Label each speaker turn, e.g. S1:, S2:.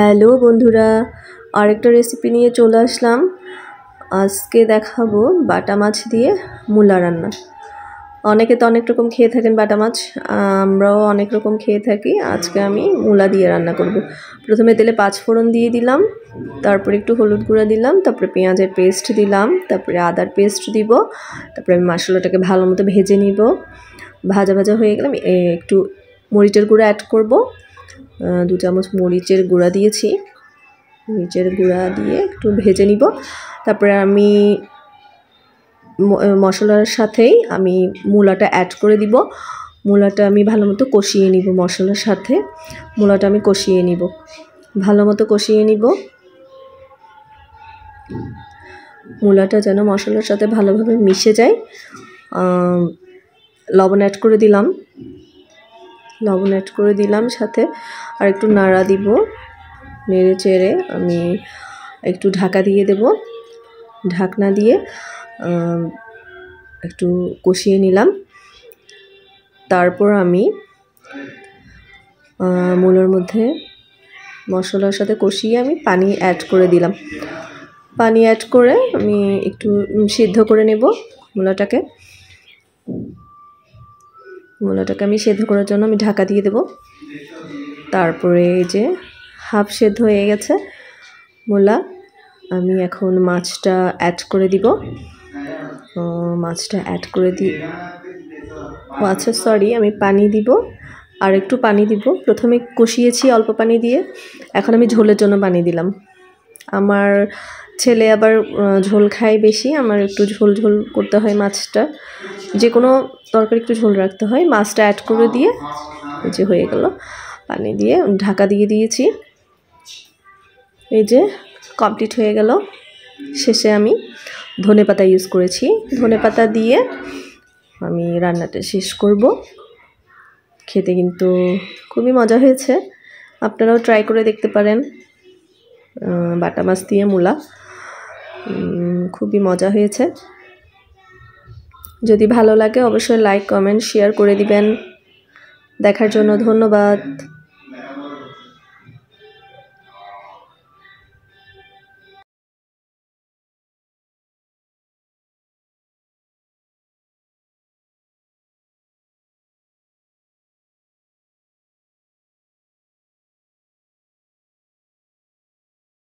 S1: Hello বন্ধুরা, আরেকটা recipe নিয়ে চলে আসলাম। আজকে দেখাবো বাটা মাছ দিয়ে মূলা রান্না। অনেকে তো অনেক রকম খেয়ে থাকেন বাটা মাছ, আমরাও অনেক রকম খেয়ে থাকি। আজকে আমি মূলা দিয়ে রান্না করব। প্রথমে তেলে 5 ফোড়ন দিয়ে দিলাম, তারপরে একটু হলুদ গুঁড়া দিলাম, তারপরে পেঁয়াজের পেস্ট দিলাম, তারপরে আদার পেস্ট দিব, তারপরে আমি মশলাটাকে ভালো মতো ভেজে নিব। ভাজা ভাজা হয়ে গেলে আমি একটু মরিচের গুঁড়া অ্যাড করব। 2 চামচ মরিচের গুঁড়া দিয়েছি। মরিচের গুঁড়া দিয়ে একটু ভেজে নিব। তারপরে আমি মশলার সাথেই আমি মূলাটা অ্যাড করে দিব। মূলাটা আমি ভালো মতো কষিয়ে নিব। মশলার সাথে মূলাটা আমি কষিয়ে নিব, ভালো মতো কষিয়ে নিব। মূলাটা যেন মশলার সাথে ভালোভাবে মিশে যায়। লবণ অ্যাড করে দিলাম, সাথে আর একটু নাড়া দিব। নেড়ে চেড়ে আমি একটু ঢাকা দিয়ে দেব। ঢাকনা দিয়ে একটু কষিয়ে নিলাম। তারপর আমি মূলার মধ্যে মশলার সাথে কষিয়ে আমি পানি অ্যাড করে দিলাম। পানি অ্যাড করে আমি একটু সিদ্ধ করে নেব মূলাটাকে। আমি সিদ্ধ করার জন্য আমি ঢাকা দিয়ে দেব। তারপরে এই যে হাফ সেদ্ধ হয়ে গেছে মূলা, আমি এখন মাছটা অ্যাড করে দিব। মাছটা অ্যাড করে আচ্ছা সরি, আমি পানি দিব, আর একটু পানি দিব। প্রথমে কষিয়েছি অল্প পানি দিয়ে, এখন আমি ঝোলের জন্য পানি দিলাম। আমার ছেলে আবার ঝোল খায় বেশি, আমার একটু ঝোল ঝোল করতে হয় মাছটা। যে কোনো তরকারি একটু ঝোল রাখতে হয়। মাছটা অ্যাড করে দিয়ে এই যে হয়ে গেল, পানি দিয়ে ঢাকা দিয়ে দিয়েছি। এই যে কমপ্লিট হয়ে গেল। শেষে আমি ধনেপাতা ইউজ করেছি। ধনেপাতা দিয়ে আমি রান্নাটা শেষ করব। খেতে কিন্তু খুবই মজা হয়েছে, আপনারাও ট্রাই করে দেখতে পারেন। বাটা মাছ দিয়ে মূলা খুবই মজা হয়েছে। যদি ভালো লাগে অবশ্যই লাইক, কমেন্ট, শেয়ার করে দিবেন। দেখার জন্য ধন্যবাদ।